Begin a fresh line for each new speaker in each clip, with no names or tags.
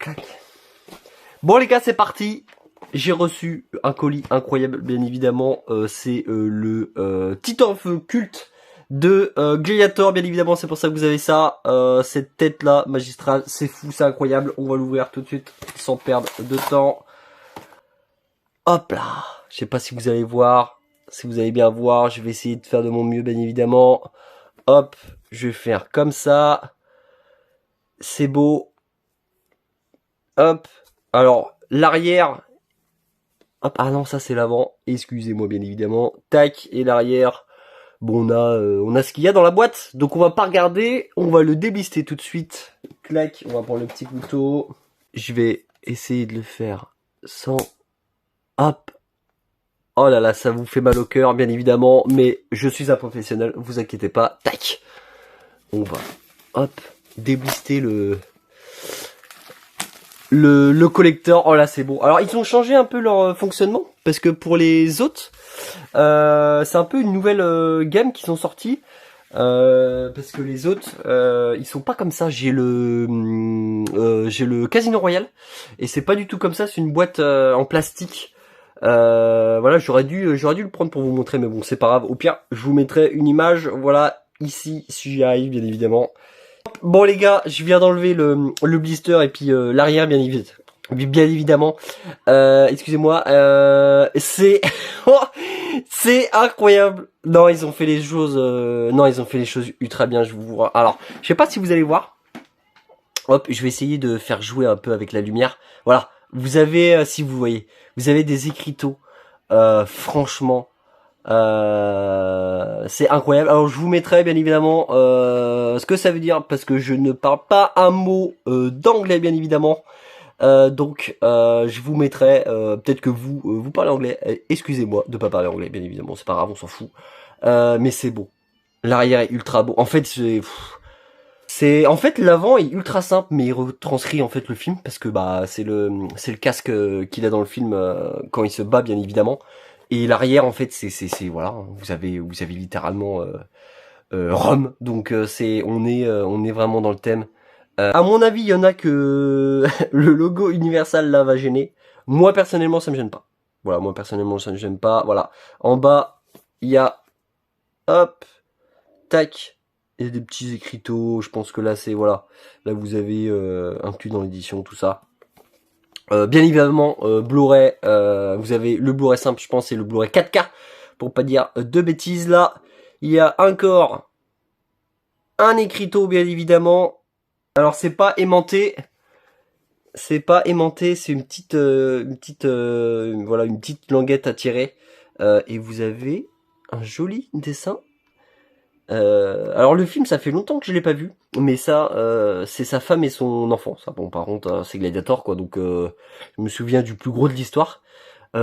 Clac. Bon les gars, c'est parti. J'ai reçu un colis incroyable, bien évidemment. C'est le Titan Feu culte de Gladiator, bien évidemment. C'est pour ça que vous avez ça. Cette tête là, magistrale, c'est fou, c'est incroyable. On va l'ouvrir tout de suite, sans perdre de temps. Hop là. Je sais pas si vous allez voir, si vous allez bien voir. Je vais essayer de faire de mon mieux, bien évidemment. Hop, je vais faire comme ça. C'est beau. Hop. Alors, l'arrière. Hop, ah non, ça c'est l'avant. Excusez-moi, bien évidemment. Tac, et l'arrière. Bon, on a ce qu'il y a dans la boîte. Donc, on va pas regarder. On va le déblister tout de suite. Clac, on va prendre le petit couteau. Je vais essayer de le faire sans... Hop. Oh là là, ça vous fait mal au cœur, bien évidemment. Mais je suis un professionnel, vous inquiétez pas. Tac. On va, hop, déblister le collecteur. Oh là, c'est bon. Alors, ils ont changé un peu leur fonctionnement. Parce que pour les autres, c'est un peu une nouvelle gamme qui sont sortis. Parce que les autres, ils sont pas comme ça. J'ai le Casino Royale. Et c'est pas du tout comme ça. C'est une boîte en plastique. Voilà, j'aurais dû le prendre pour vous montrer. Mais bon, c'est pas grave. Au pire, je vous mettrai une image. Voilà, ici, si j'y arrive, bien évidemment. Bon les gars, je viens d'enlever le blister et puis l'arrière bien évidemment. Excusez-moi, c'est c'est incroyable. Non, ils ont fait les choses ultra bien, je vous vois. Alors, je sais pas si vous allez voir. Hop, je vais essayer de faire jouer un peu avec la lumière. Voilà, vous avez si vous voyez, vous avez des écriteaux franchement c'est incroyable. Alors je vous mettrai bien évidemment ce que ça veut dire parce que je ne parle pas un mot d'anglais bien évidemment. Donc je vous mettrai peut-être que vous parlez anglais. Excusez-moi de pas parler anglais bien évidemment, c'est pas grave, on s'en fout. Mais c'est beau. L'arrière est ultra beau. En fait c'est en fait l'avant est ultra simple mais il retranscrit en fait le film parce que bah c'est le casque qu'il a dans le film quand il se bat bien évidemment. Et l'arrière en fait c'est voilà, vous avez littéralement Rome, donc on est vraiment dans le thème. À mon avis, il y en a que le logo Universal là va gêner. Moi personnellement, ça me gêne pas. Voilà, moi personnellement, ça me gêne pas. Voilà, en bas, il y a hop, tac, il y a des petits écriteaux. Je pense que là c'est voilà, là vous avez inclus dans l'édition tout ça. Bien évidemment, Blu-ray, vous avez le Blu-ray simple, je pense, c'est le Blu-ray 4K, pour pas dire de bêtises. Là, il y a encore un écriteau, bien évidemment. Alors, c'est pas aimanté, c'est une petite, voilà, une petite languette à tirer. Et vous avez un joli dessin. Alors le film, ça fait longtemps que je l'ai pas vu, mais ça, c'est sa femme et son enfant. Ça, bon, par contre, c'est Gladiator, quoi. Donc, je me souviens du plus gros de l'histoire.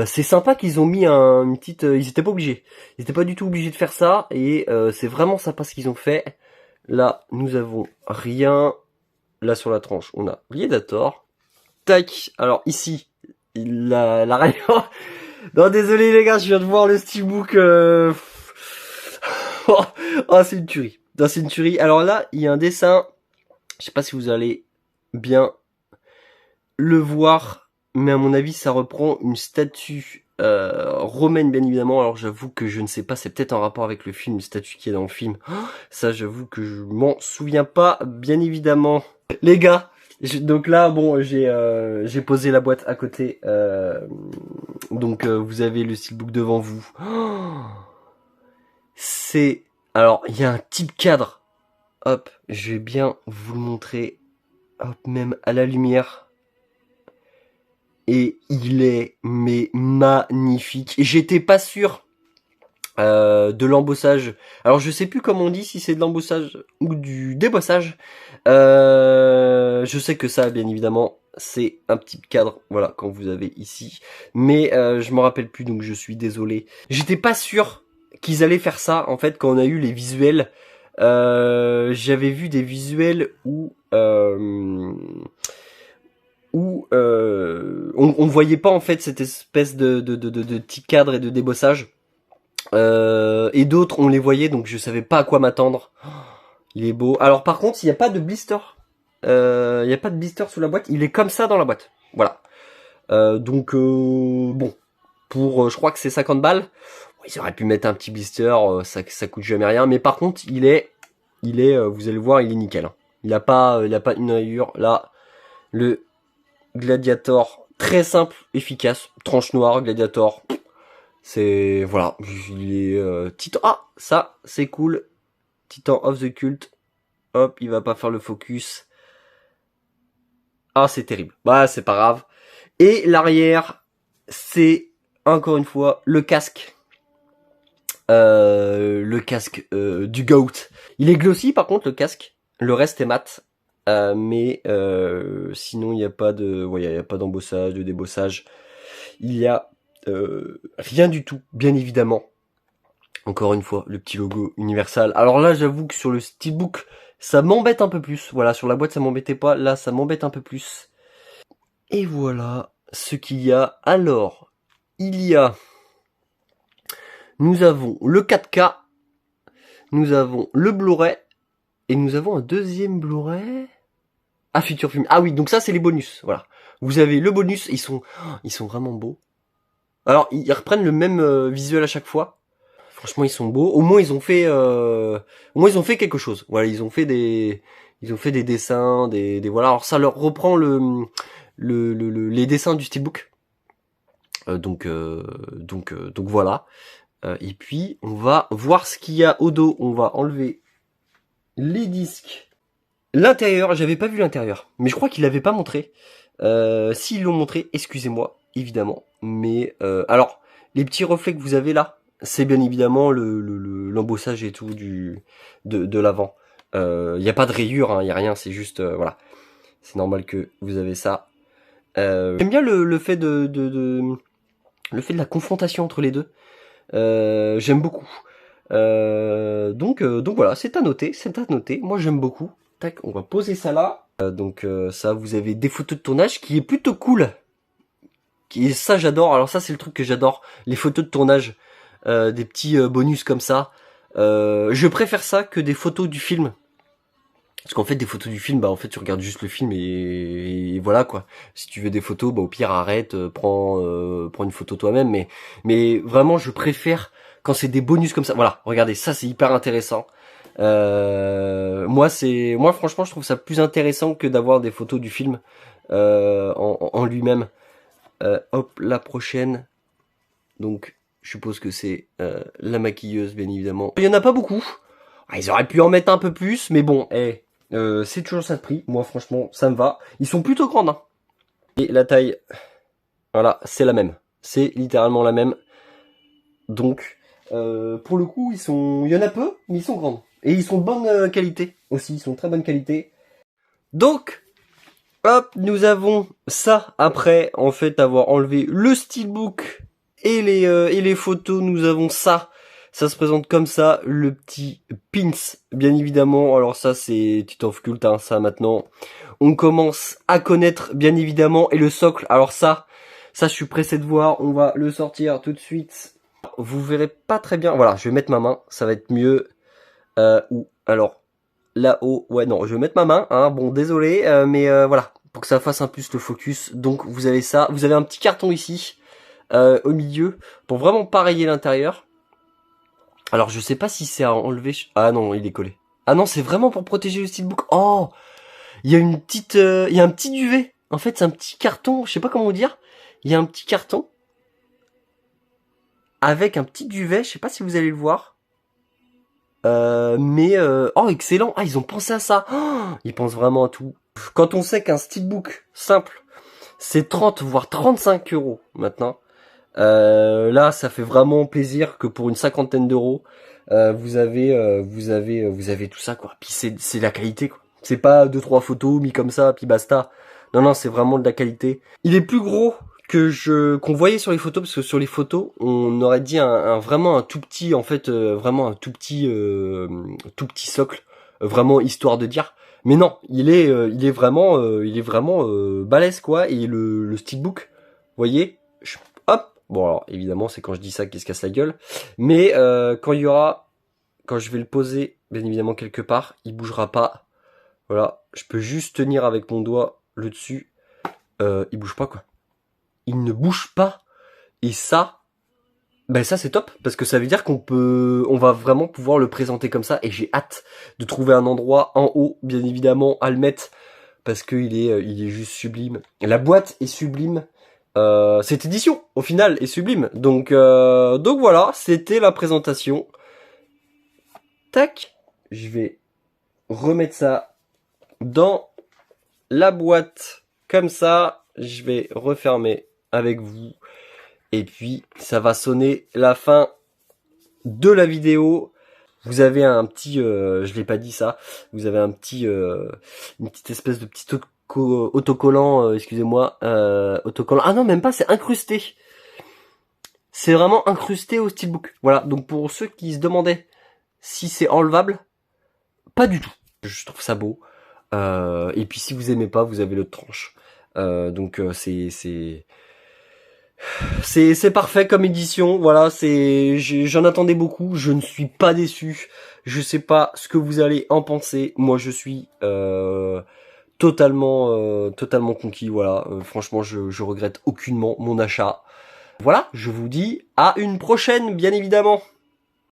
C'est sympa qu'ils ont mis une petite. Ils étaient pas obligés. Ils étaient pas du tout obligés de faire ça, et c'est vraiment sympa ce qu'ils ont fait. Là, nous avons rien. Là sur la tranche, on a Gladiator. Tac. Alors ici, la rayon. Non, désolé les gars, je viens de voir le steelbook. Oh, c'est une tuerie. Non, c'est une tuerie. Alors là, il y a un dessin. Je sais pas si vous allez bien le voir, mais à mon avis, ça reprend une statue romaine, bien évidemment. Alors j'avoue que je ne sais pas, c'est peut-être en rapport avec le film, une statue qui est dans le film. Ça, j'avoue que je m'en souviens pas, bien évidemment. Les gars, donc là, bon, j'ai posé la boîte à côté. Donc vous avez le steelbook devant vous. C'est... Alors, il y a un type cadre. Hop, je vais bien vous le montrer. Hop, même à la lumière. Et il est, mais magnifique. J'étais pas sûr de l'embossage. Alors, je sais plus comment on dit, si c'est de l'embossage ou du débossage. Je sais que ça, bien évidemment, c'est un petit cadre. Voilà, quand vous avez ici. Mais je m'en rappelle plus, donc je suis désolé. J'étais pas sûr qu'ils allaient faire ça en fait quand on a eu les visuels. J'avais vu des visuels où on voyait pas en fait cette espèce de petit cadre et de débossage. Et d'autres on les voyait, donc je savais pas à quoi m'attendre. Il est beau. Alors par contre il n'y a pas de blister. il y a pas de blister sous la boîte, il est comme ça dans la boîte. Voilà. Donc bon, pour je crois que c'est 50 balles. Ils auraient pu mettre un petit blister, ça coûte jamais rien. Mais par contre, il est, vous allez voir, il est nickel. Hein. Il a pas une rayure. Là, le Gladiator, très simple, efficace, tranche noire, Gladiator. C'est voilà, il est Titan. Ah, ça, c'est cool. Titan of the Cult. Hop, il va pas faire le focus. Ah, c'est terrible. Bah, c'est pas grave. Et l'arrière, c'est encore une fois le casque. Du GOAT. Il est glossy par contre le casque. Le reste est mat. Mais sinon il n'y a pas de, il y a pas d'embossage, de débossage. Il y a rien du tout, bien évidemment. Encore une fois, le petit logo Universal. Alors là, j'avoue que sur le steelbook, ça m'embête un peu plus. Voilà, sur la boîte, ça m'embêtait pas. Là, ça m'embête un peu plus. Et voilà ce qu'il y a. Alors, nous avons le 4K, nous avons le Blu-ray, et nous avons un deuxième Blu-ray. Ah, Future Film. Ah oui, donc ça, c'est les bonus. Voilà. Vous avez le bonus, ils sont vraiment beaux. Alors, ils reprennent le même visuel à chaque fois. Franchement, ils sont beaux. Au moins, ils ont fait quelque chose. Voilà, ils ont fait des dessins, des voilà. Alors, ça leur reprend les dessins du steelbook. Donc voilà. Et puis, on va voir ce qu'il y a au dos. On va enlever les disques. L'intérieur, j'avais pas vu l'intérieur. Mais je crois qu'ils l'avaient pas montré. S'ils l'ont montré, excusez-moi, évidemment. Mais, alors, les petits reflets que vous avez là, c'est bien évidemment l'embossage et tout de l'avant. Il y a pas de rayure, hein, y a rien, c'est juste, voilà. C'est normal que vous avez ça. J'aime bien le fait de la confrontation entre les deux. J'aime beaucoup. Donc voilà, c'est à noter. Moi j'aime beaucoup. Tac, on va poser ça là. Ça, vous avez des photos de tournage qui est plutôt cool. Ça j'adore. Alors ça c'est le truc que j'adore, les photos de tournage, des petits bonus comme ça. Je préfère ça que des photos du film. Parce qu'en fait, des photos du film, bah en fait, tu regardes juste le film et voilà quoi. Si tu veux des photos, bah au pire arrête, prends une photo toi-même. Mais vraiment, je préfère quand c'est des bonus comme ça. Voilà, regardez, ça c'est hyper intéressant. Moi franchement, je trouve ça plus intéressant que d'avoir des photos du film en lui-même. Hop, la prochaine. Donc, je suppose que c'est la maquilleuse, bien évidemment. Il y en a pas beaucoup. Ah, ils auraient pu en mettre un peu plus, mais bon, c'est toujours ça de prix. Moi, franchement, ça me va. Ils sont plutôt grandes, hein. Et la taille, voilà, c'est la même. C'est littéralement la même. Donc, pour le coup, il y en a peu, mais ils sont grandes. Et ils sont de bonne qualité aussi. Ils sont de très bonne qualité. Donc, hop, nous avons ça après, en fait, avoir enlevé le steelbook et les photos. Nous avons ça. Ça se présente comme ça, le petit pins, bien évidemment. Alors ça, c'est Titan of Cult, hein, ça maintenant. On commence à connaître, bien évidemment. Et le socle, alors ça, je suis pressé de voir. On va le sortir tout de suite. Vous verrez pas très bien. Voilà, je vais mettre ma main, ça va être mieux. Ou alors, là-haut, ouais, non, je vais mettre ma main. Hein, bon, désolé, mais voilà, pour que ça fasse un plus le focus. Donc, vous avez ça. Vous avez un petit carton ici, au milieu, pour vraiment pareiller l'intérieur. Alors je sais pas si c'est à enlever. Ah non, il est collé. Ah non, c'est vraiment pour protéger le steelbook. Oh, il y a une petite, il y a un petit duvet. En fait, c'est un petit carton. Je sais pas comment vous dire. Il y a un petit carton avec un petit duvet. Je sais pas si vous allez le voir. Oh excellent. Ah, ils ont pensé à ça. Oh, ils pensent vraiment à tout. Quand on sait qu'un steelbook simple, c'est 30 voire 35 € maintenant. Là, ça fait vraiment plaisir que pour une cinquantaine d'euros, vous avez tout ça quoi. Puis c'est de la qualité quoi. C'est pas 2-3 photos mis comme ça puis basta. Non, c'est vraiment de la qualité. Il est plus gros qu'on voyait sur les photos, parce que sur les photos, on aurait dit vraiment un tout petit, en fait, vraiment un tout petit socle, vraiment histoire de dire. Mais non, il est vraiment balèze quoi. Et le steelbook, vous voyez, hop. Bon alors évidemment c'est quand je dis ça qu'il se casse la gueule, mais quand je vais le poser bien évidemment quelque part, il bougera pas. Voilà, je peux juste tenir avec mon doigt le dessus. Il bouge pas quoi. Il ne bouge pas. Et ça, ben ça c'est top parce que ça veut dire on va vraiment pouvoir le présenter comme ça. Et j'ai hâte de trouver un endroit en haut, bien évidemment, à le mettre parce que il est juste sublime. La boîte est sublime. Cette édition, au final, est sublime. Donc voilà, c'était la présentation. Tac, je vais remettre ça dans la boîte comme ça. Je vais refermer avec vous. Et puis, ça va sonner la fin de la vidéo. Vous avez un petit, je l'ai pas dit ça, vous avez un petit, une petite espèce de petit autocollant, excusez-moi, autocollant. Ah non, même pas, c'est incrusté. C'est vraiment incrusté au steelbook. Voilà, donc pour ceux qui se demandaient si c'est enlevable, pas du tout. Je trouve ça beau. Et puis si vous aimez pas, vous avez le tranche. Donc c'est parfait comme édition. Voilà, j'en attendais beaucoup. Je ne suis pas déçu. Je sais pas ce que vous allez en penser. Moi, je suis totalement conquis. Voilà, franchement, je regrette aucunement mon achat. Voilà, je vous dis à une prochaine, bien évidemment.